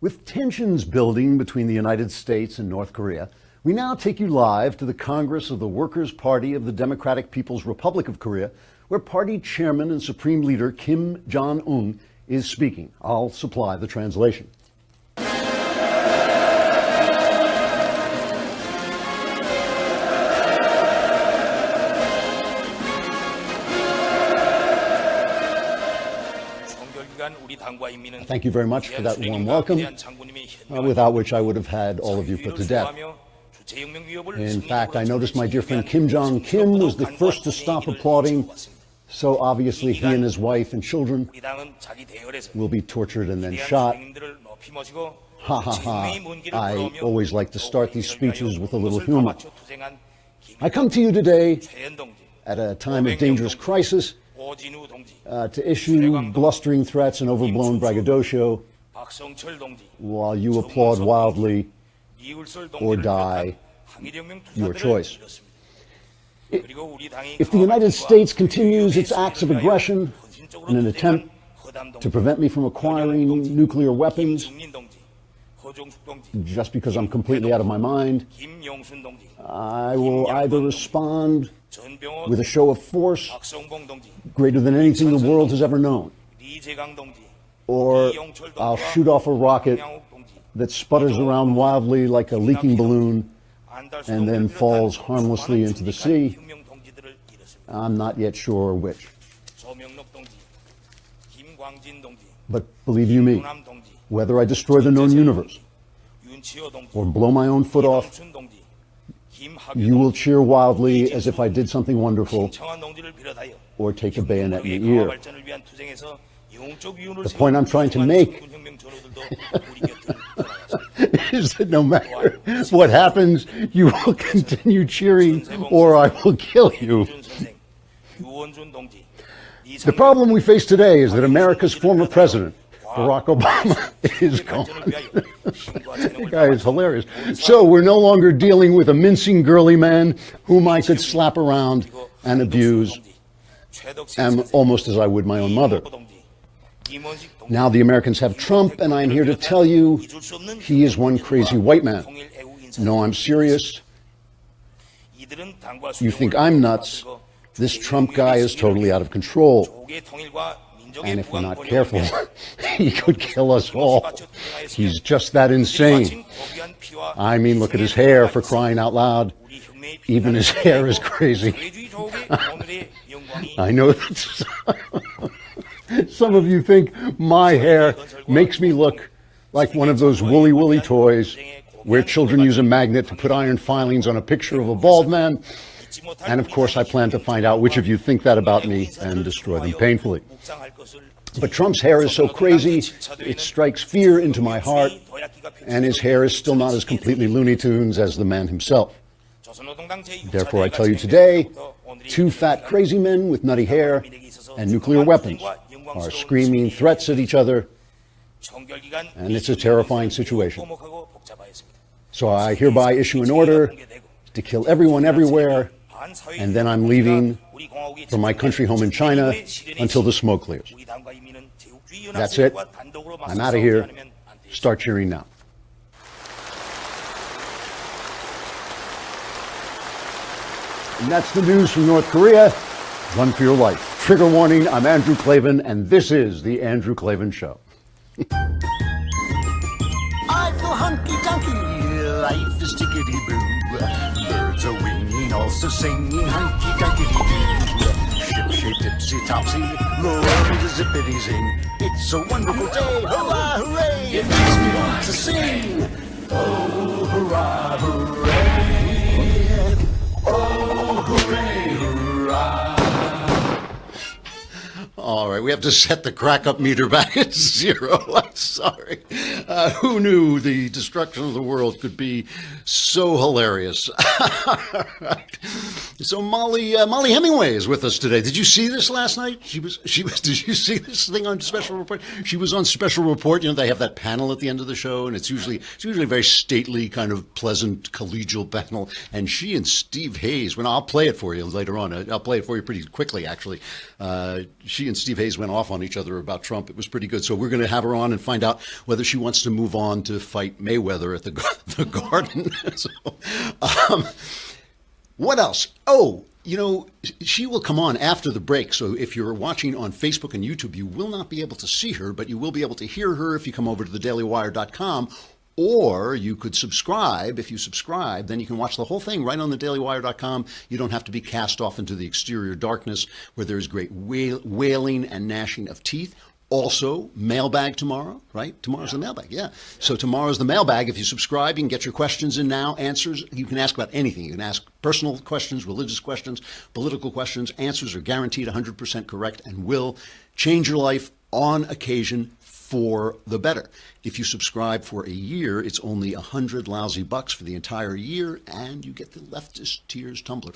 With tensions building between the United States and North Korea, we now take you live to the Congress of the Workers' Party of the Democratic People's Republic of Korea, where party chairman and supreme leader Kim Jong-un is speaking. I'll supply the translation. Thank you very much for that warm welcome, without which I would have had all of you put to death. In fact, I noticed my dear friend Kim Jong-kim was the first to stop applauding, so obviously he and his wife and children will be tortured and then shot. Ha ha ha. I always like to start these speeches with a little humor. I come to you today at a time of dangerous crisis to issue blustering threats and overblown braggadocio while you applaud wildly or die, your choice. If the United States continues its acts of aggression in an attempt to prevent me from acquiring nuclear weapons, just because I'm completely out of my mind, I will either respond with a show of force greater than anything the world has ever known, or I'll shoot off a rocket that sputters around wildly like a leaking balloon and then falls harmlessly into the sea. I'm not yet sure which. But believe you me, whether I destroy the known universe or blow my own foot off, you will cheer wildly as if I did something wonderful or take a bayonet in the ear. The point I'm trying to make is that no matter what happens, you will continue cheering or I will kill you. The problem we face today is that America's former president, Barack Obama, is gone. That guy is hilarious. So we're no longer dealing with a mincing girly man whom I could slap around and abuse, and almost as I would my own mother. Now the Americans have Trump, and I am here to tell you he is one crazy white man. No, I'm serious. You think I'm nuts. This Trump guy is totally out of control. And if we're not careful, he could kill us all. He's just that insane. I mean, look at his hair, for crying out loud. Even his hair is crazy. I know that some of you think my hair makes me look like one of those woolly toys where children use a magnet to put iron filings on a picture of a bald man. And of course, I plan to find out which of you think that about me and destroy them painfully. But Trump's hair is so crazy, it strikes fear into my heart, and his hair is still not as completely Looney Tunes as the man himself. Therefore, I tell you today, two fat crazy men with nutty hair and nuclear weapons are screaming threats at each other, and it's a terrifying situation. So I hereby issue an order to kill everyone everywhere, and then I'm leaving for my country home in China until the smoke clears. That's it. I'm out of here. Start cheering now. And that's the news from North Korea. Run for your life. Trigger warning, I'm Andrew Klavan, and this is The Andrew Klavan Show. I feel hunky-dunky, life is tickety-boo. Birds are winging, also singing hunky-dunky-doo. Ship-shape, tipsy-topsy, the world is zippity-zing. It's a wonderful day, hurrah, hooray! It makes me want to sing. Oh, hurrah, hooray! Oh, hooray, hurrah! All right, we have to set the crack-up meter back at 0. I'm sorry. Who knew the destruction of the world could be so hilarious? All right. So Mollie Hemingway is with us today. Did you see this last night? She was. Did you see this thing on Special Report? She was on Special Report. You know, they have that panel at the end of the show, and it's usually a very stately, kind of pleasant, collegial panel. And she and Steve Hayes. Well, I'll play it for you later on. I'll play it for you pretty quickly, actually. She and Steve toupets went off on each other about Trump. It was pretty good. So we're going to have her on and find out whether she wants to move on to fight Mayweather at the Garden. So, what else? Oh, you know, she will come on after the break. So if you're watching on Facebook and YouTube, you will not be able to see her, but you will be able to hear her if you come over to thedailywire.com. Or you could subscribe. If you subscribe, then you can watch the whole thing right on thedailywire.com. You don't have to be cast off into the exterior darkness where there's great wailing and gnashing of teeth. Also, mailbag tomorrow, right? Tomorrow's the mailbag, yeah. So tomorrow's the mailbag. If you subscribe, you can get your questions in now, answers. You can ask about anything. You can ask personal questions, religious questions, political questions. Answers are guaranteed 100% correct and will change your life on occasion for the better. If you subscribe for a year, it's only $100 lousy bucks for the entire year, and you get the Leftist Tears tumbler.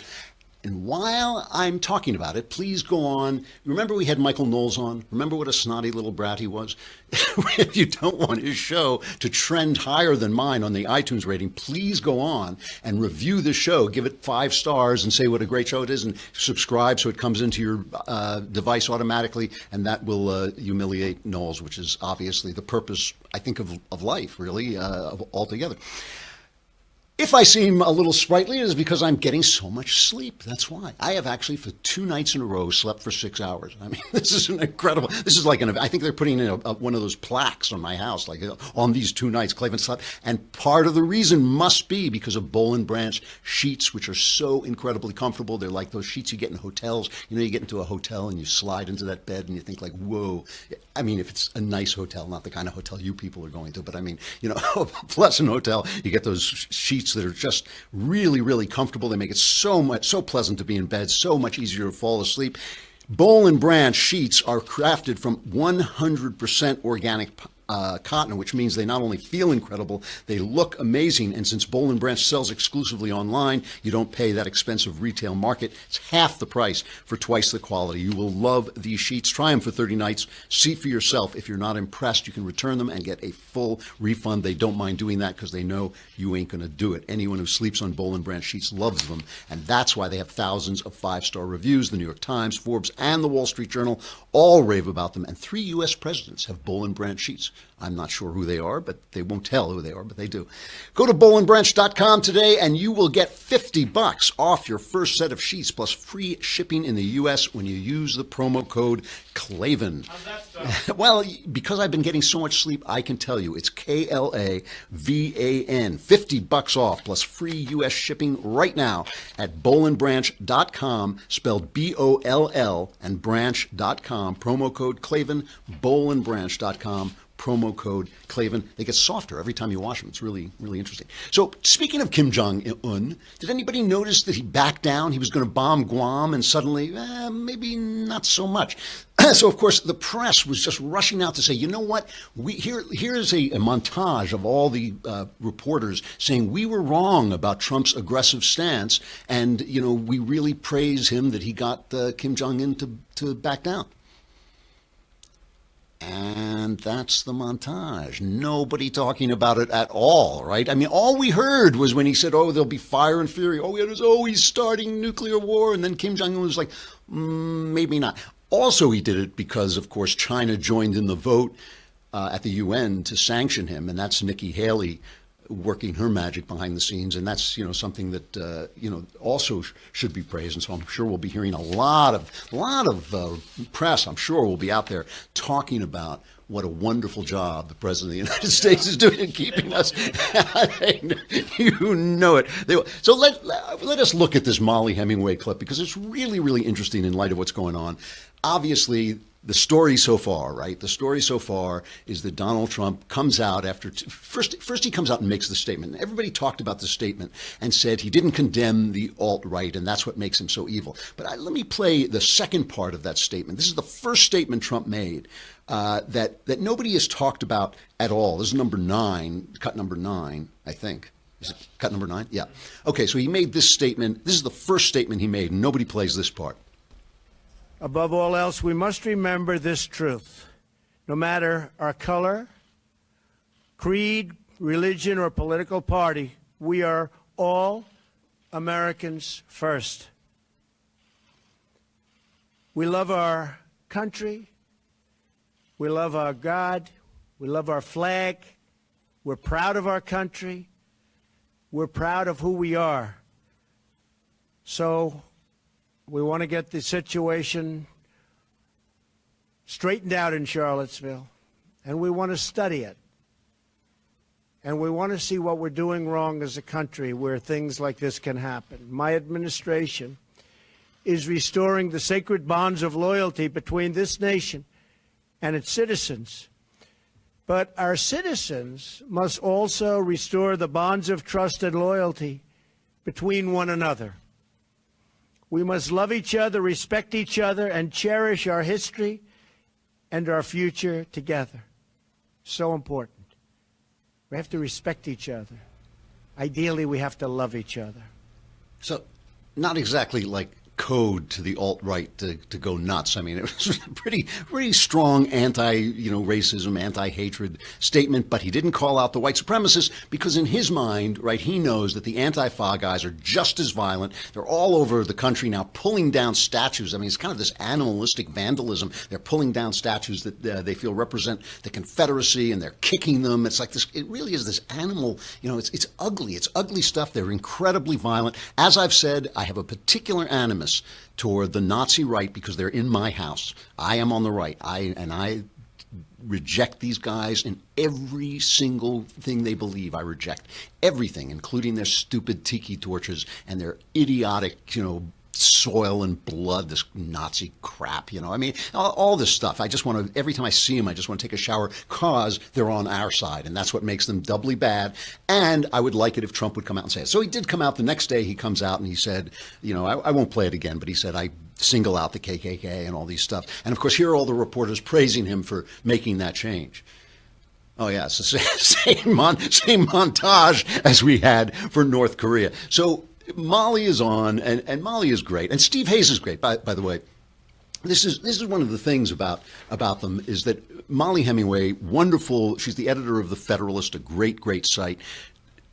And while I'm talking about it, please go on. Remember we had Michael Knowles on? Remember what a snotty little brat he was? If you don't want his show to trend higher than mine on the iTunes rating, please go on and review the show. Give it 5 stars and say what a great show it is, and subscribe so it comes into your device automatically, and that will humiliate Knowles, which is obviously the purpose, I think, of life, really, altogether. If I seem a little sprightly, it is because I'm getting so much sleep. That's why. I have actually, for 2 nights in a row, slept for 6 hours. I mean, this is an incredible, this is like I think they're putting in one of those plaques on my house, like on these 2 nights, Klavan slept. And part of the reason must be because of Boll and Branch sheets, which are so incredibly comfortable. They're like those sheets you get in hotels. You know, you get into a hotel and you slide into that bed and you think like, whoa. I mean, if it's a nice hotel, not the kind of hotel you people are going to, but I mean, you know, a pleasant hotel, you get those sheets that are just really, really comfortable. They make it so pleasant to be in bed, so much easier to fall asleep. Boll and Branch sheets are crafted from 100% organic cotton, which means they not only feel incredible, they look amazing. And since Boll and Branch sells exclusively online, you don't pay that expensive retail market. It's half the price for twice the quality. You will love these sheets. Try them for 30 nights. See for yourself. If you're not impressed, you can return them and get a full refund. They don't mind doing that because they know you ain't going to do it. Anyone who sleeps on Boll and Branch sheets loves them, and that's why they have thousands of 5-star reviews. The New York Times, Forbes, and the Wall Street Journal all rave about them, and 3 U.S. presidents have Boll and Branch sheets. I'm not sure who they are, but they won't tell who they are, but they do. Go to bollandbranch.com today, and you will get $50 off your first set of sheets, plus free shipping in the U.S. when you use the promo code Klavan. How's that stuff? Well, because I've been getting so much sleep, I can tell you it's Klavan. $50 off, plus free U.S. shipping right now at bollandbranch.com, spelled B-O-L-L, and branch.com. Promo code Klavan, bollandbranch.com. Promo code Klavan. They get softer every time you wash them. It's really, really interesting. So speaking of Kim Jong-un, did anybody notice that he backed down? He was going to bomb Guam, and suddenly, maybe not so much. So, of course, the press was just rushing out to say, you know what, here's a montage of all the reporters saying we were wrong about Trump's aggressive stance, and, you know, we really praise him that he got Kim Jong-un to back down. And that's the montage. Nobody talking about it at all, right? I mean, all we heard was when he said, oh, there'll be fire and fury. Oh, he's starting nuclear war. And then Kim Jong-un was like, maybe not. Also, he did it because, of course, China joined in the vote at the UN to sanction him. And that's Nikki Haley working her magic behind the scenes, and that's, you know, something that also should be praised. And so I'm sure we'll be hearing a lot of press. I'm sure will be out there talking about what a wonderful job the President of the United States is doing in keeping us. You know it. So let us look at this Mollie Hemingway clip, because it's really, really interesting in light of what's going on. Obviously, the story so far, right? The story so far is that Donald Trump comes out after first he comes out and makes the statement. Everybody talked about the statement and said he didn't condemn the alt-right, and that's what makes him so evil. But let me play the second part of that statement. This is the first statement Trump made that nobody has talked about at all. This is number 9, cut number 9, I think. Is it cut number 9? Yeah. Okay, so he made this statement. This is the first statement he made, and nobody plays this part. Above all else, we must remember this truth. No matter our color, creed, religion, or political party, we are all Americans first. We love our country, We love our God. We love our flag. We're proud of our country. We're proud of who we are. So we want to get the situation straightened out in Charlottesville, and we want to study it. And we want to see what we're doing wrong as a country where things like this can happen. My administration is restoring the sacred bonds of loyalty between this nation and its citizens. But our citizens must also restore the bonds of trust and loyalty between one another. We must love each other, respect each other, and cherish our history and our future together. So important. We have to respect each other. Ideally, we have to love each other. So, not exactly like code to the alt-right to go nuts. I mean, it was a pretty strong anti-racism, anti-hatred statement, but he didn't call out the white supremacists because in his mind, right, he knows that the Antifa guys are just as violent. They're all over the country now pulling down statues. I mean, it's kind of this animalistic vandalism. They're pulling down statues that they feel represent the Confederacy, and they're kicking them. It's like this, it really is this animal, it's ugly. It's ugly stuff. They're incredibly violent. As I've said, I have a particular animus toward the Nazi right because they're in my house. I am on the right. I reject these guys in every single thing they believe. I reject everything, including their stupid tiki torches and their idiotic, soil and blood, this Nazi crap, I mean, all this stuff. I just want to, every time I see them, I just want to take a shower because they're on our side, and that's what makes them doubly bad. And I would like it if Trump would come out and say it. So he did come out the next day. He comes out and he said, I won't play it again, but he said, I single out the KKK and all these stuff. And of course, here are all the reporters praising him for making that change. Oh, yeah, it's the same montage as we had for North Korea. So Mollie is on, and Mollie is great, and Steve Hayes is great. By the way, this is one of the things about them is that Mollie Hemingway, wonderful. She's the editor of the Federalist, a great site.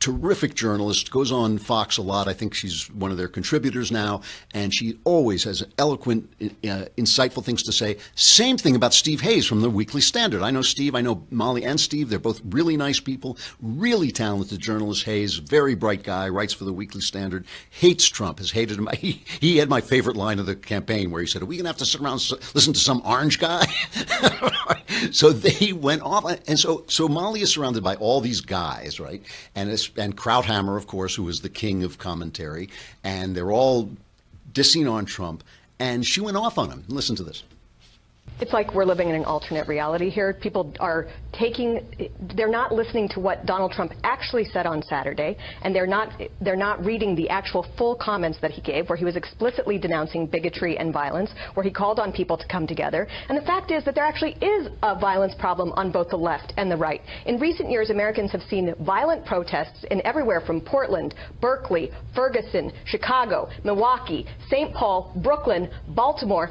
Terrific journalist, goes on Fox a lot. I think she's one of their contributors now, and she always has eloquent, insightful things to say. Same thing about Steve Hayes from the Weekly Standard. I know Steve, I know Mollie and Steve. They're both really nice people, really talented journalist. Hayes, very bright guy, writes for the Weekly Standard, hates Trump, has hated him. He had my favorite line of the campaign where he said, are we going to have to sit around and listen to some orange guy? So they went off, and so Mollie is surrounded by all these guys, right? And Krauthammer, of course, who is the king of commentary, and they're all dissing on Trump, and she went off on him. Listen to this. It's like we're living in an alternate reality here. People are they're not listening to what Donald Trump actually said on Saturday, and they're not reading the actual full comments that he gave, where he was explicitly denouncing bigotry and violence, where he called on people to come together. And the fact is that there actually is a violence problem on both the left and the right. In recent years, Americans have seen violent protests in everywhere from Portland, Berkeley, Ferguson, Chicago, Milwaukee, St. Paul, Brooklyn, Baltimore.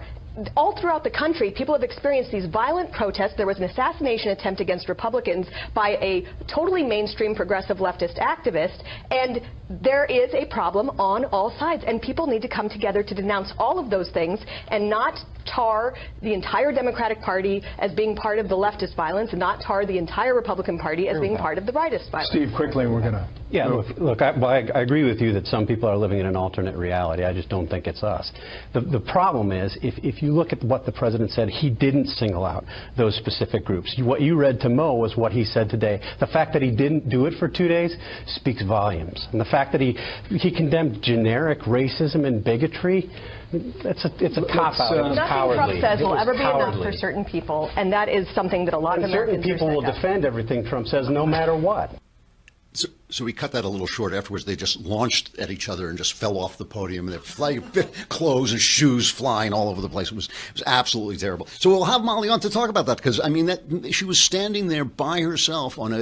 All throughout the country, people have experienced these violent protests. There was an assassination attempt against Republicans by a totally mainstream progressive leftist activist, and there is a problem on all sides, and people need to come together to denounce all of those things and not tar the entire Democratic Party as being part of the leftist violence and not tar the entire Republican Party as being part of the rightist violence. Steve, quickly, we're going to... Yeah, look, I agree with you that some people are living in an alternate reality. I just don't think it's us. The problem is, if you look at what the president said, he didn't single out those specific groups. What you read to Mo was what he said today. The fact that he didn't do it for 2 days speaks volumes. And the fact that he condemned generic racism and bigotry, it's a cop-out. It's nothing cowardly. Trump says will ever be cowardly. enough for certain people, and that is something that a lot of Americans certain people will up. defend everything Trump says no matter what. So we cut that a little short. Afterwards, they just launched at each other and just fell off the podium. And their clothes and shoes flying all over the place. It was absolutely terrible. So we'll have Mollie on to talk about that because I mean she was standing there by herself on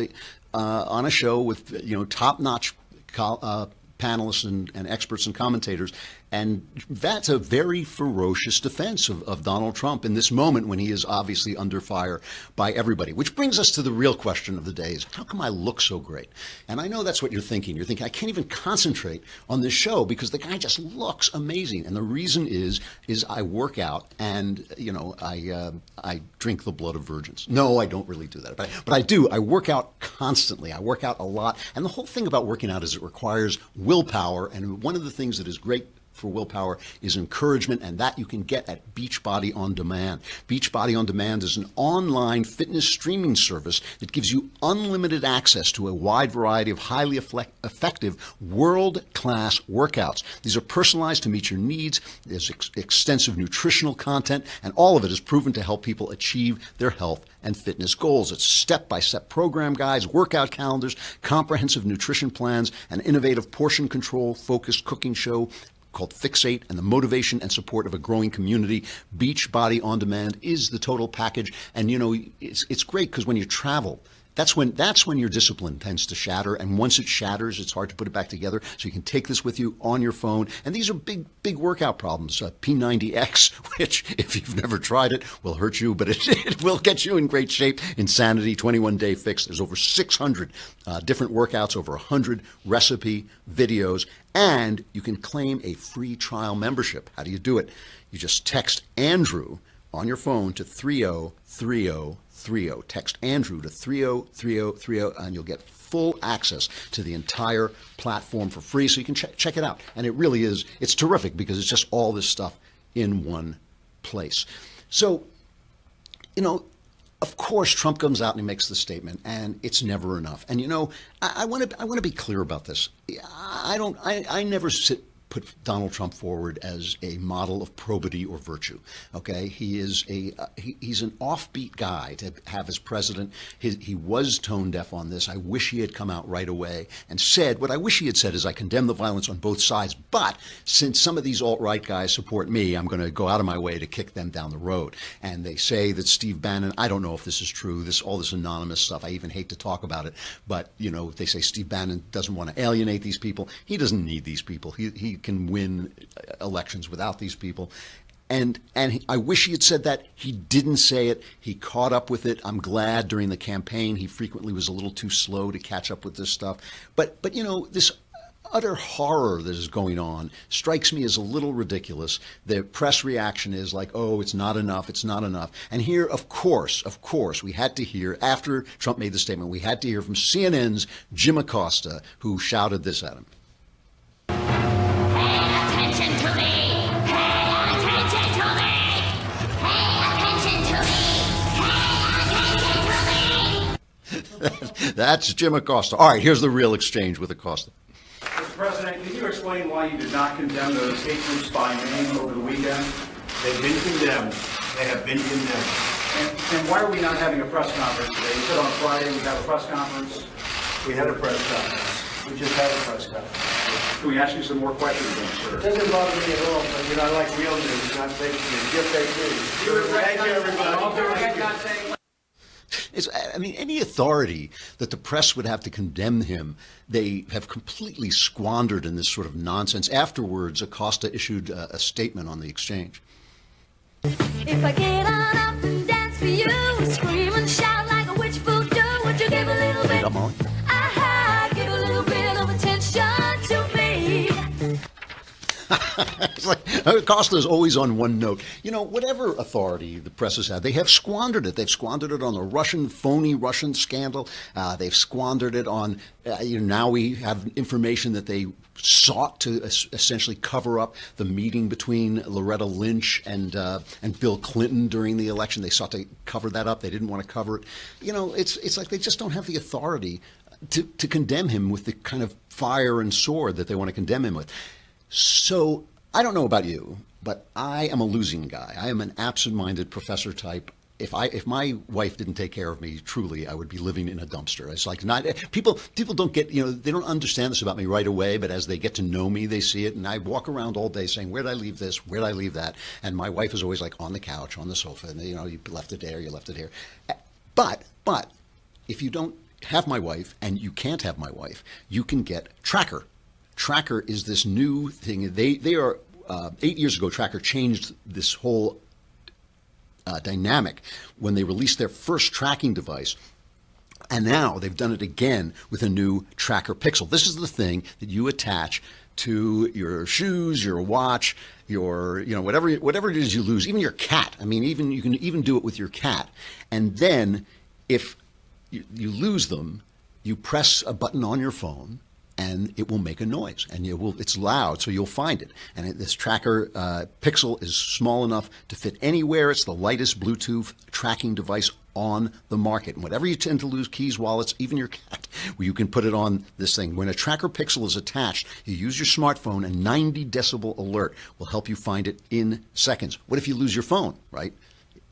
a show with top-notch panelists and experts and commentators, And that's a very ferocious defense of Donald Trump in this moment when he is obviously under fire by everybody. Which brings us to the real question of the day is, how come I look so great? And I know that's what you're thinking. You're thinking, I can't even concentrate on this show because the guy just looks amazing. And the reason is I work out and, you know, I drink the blood of virgins. No, I don't really do that. But I do. I work out constantly. I work out a lot. And the whole thing about working out is it requires willpower. And one of the things that is great for willpower is encouragement, and that you can get at Beachbody On Demand. Beachbody On Demand is an online fitness streaming service that gives you unlimited access to a wide variety of highly effective world-class workouts. These are personalized to meet your needs. There's extensive nutritional content, and all of it is proven to help people achieve their health and fitness goals. It's step-by-step program guides, workout calendars, comprehensive nutrition plans, an innovative portion control focused cooking show called Fixate, and the motivation and support of a growing community. Beachbody On Demand is the total package. And, you know, it's great because when you travel, that's when your discipline tends to shatter. And once it shatters, it's hard to put it back together. So you can take this with you on your phone. And these are big workout problems. P90X, which, if you've never tried it, will hurt you, but it will get you in great shape. Insanity, 21-day fix. There's over 600 different workouts, over 100 recipe videos. And you can claim a free trial membership. How do you do it? You just text Andrew on your phone to 303030. Text Andrew to 303030, and you'll get full access to the entire platform for free. So you can check it out. And it really is, it's terrific because it's just all this stuff in one place. So, you know, of course, Trump comes out and he makes the statement, and it's never enough. And you know, I want to be clear about this. I never put Donald Trump forward as a model of probity or virtue. Okay, he's an offbeat guy to have as president. He was tone deaf on this. I wish he had come out right away and said what I wish he had said is, I condemn the violence on both sides, but since some of these alt-right guys support me, I'm going to go out of my way to kick them down the road. And they say that Steve Bannon, I don't know if this is true, all this anonymous stuff, I even hate to talk about it, but you know, they say Steve Bannon doesn't want to alienate these people. He doesn't need these people. He can win elections without these people. And I wish he had said that. He didn't say it. He caught up with it. I'm glad during the campaign he frequently was a little too slow to catch up with this stuff. But you know, this utter horror that is going on strikes me as a little ridiculous. The press reaction is like, oh, it's not enough, it's not enough. And here, of course, we had to hear, after Trump made the statement, we had to hear from CNN's Jim Acosta, who shouted this at him. That's Jim Acosta. All right, here's the real exchange with Acosta. Mr. President, can you explain why you did not condemn those hate groups by name over the weekend? They've been condemned. They have been condemned. And why are we not having a press conference today? You said on Friday we'd have a press conference. We had a press conference. We just had a press conference. Can we ask you some more questions then, sir? It doesn't bother me at all, but you know, I like real news, not fake news. You're fake news. Thank you, everybody. I mean, any authority that the press would have to condemn him, they have completely squandered in this sort of nonsense. Afterwards, Acosta issued a statement on the exchange. If I get on up and dance for you, scream and shout like a witch voodoo, would you give a little bit? Give a little bit of attention to me. It's like Acosta is always on one note. You know, whatever authority the press has had, they have squandered it. They've squandered it on the phony Russian scandal. They've squandered it on, now we have information that they sought to essentially cover up the meeting between Loretta Lynch and Bill Clinton during the election. They sought to cover that up. They didn't want to cover it. You know, it's like they just don't have the authority to condemn him with the kind of fire and sword that they want to condemn him with. So I don't know about you, but I am a losing guy. I am an absent-minded professor type. If my wife didn't take care of me, truly, I would be living in a dumpster. It's like people don't get, they don't understand this about me right away, but as they get to know me, they see it. And I walk around all day saying, where did I leave this? Where did I leave that? And my wife is always like on the couch, on the sofa, and you left it there, you left it here. But if you don't have my wife and you can't have my wife, you can get Tracker. Tracker is this new thing. They are 8 years ago, Tracker changed this whole dynamic when they released their first tracking device. And now they've done it again with a new Tracker Pixel. This is the thing that you attach to your shoes, your watch, your, whatever it is you lose, even your cat. I mean, you can even do it with your cat. And then if you lose them, you press a button on your phone and it will make a noise, and it's loud, so you'll find it. And this Tracker Pixel is small enough to fit anywhere. It's the lightest Bluetooth tracking device on the market. And whatever you tend to lose, keys, wallets, even your cat, well, you can put it on this thing. When a Tracker Pixel is attached, you use your smartphone, and 90 decibel alert will help you find it in seconds. What if you lose your phone, right?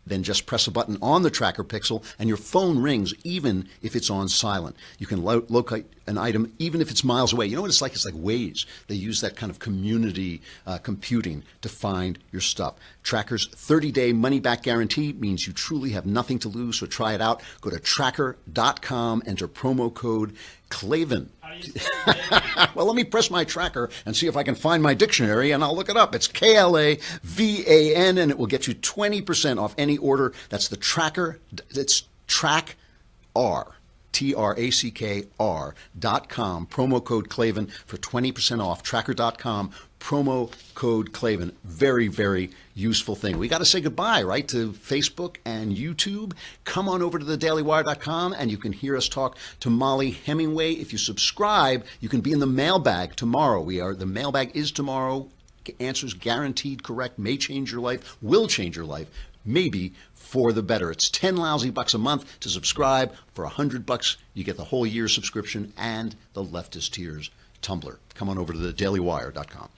Then just press a button on the Tracker Pixel and your phone rings even if it's on silent. You can locate an item even if it's miles away. You know what it's like? It's like Waze. They use that kind of community computing to find your stuff. Tracker's 30-day money-back guarantee means you truly have nothing to lose, so try it out. Go to tracker.com, enter promo code Klavan. Well, let me press my tracker and see if I can find my dictionary, and I'll look it up. It's Klavan, and it will get you 20% off any order. That's the Tracker. It's Track R. TRACKR.com, promo code Klavan for 20% off. Tracker.com, promo code Klavan. Very, very useful thing. We got to say goodbye, right, to Facebook and YouTube. Come on over to thedailywire.com and you can hear us talk to Mollie Hemingway. If you subscribe, you can be in the mailbag tomorrow. The mailbag is tomorrow. Answers guaranteed correct, may change your life, will change your life, maybe for the better. It's 10 lousy bucks a month to subscribe. For $100, you get the whole year's subscription and the Leftist Tears tumbler. Come on over to thedailywire.com.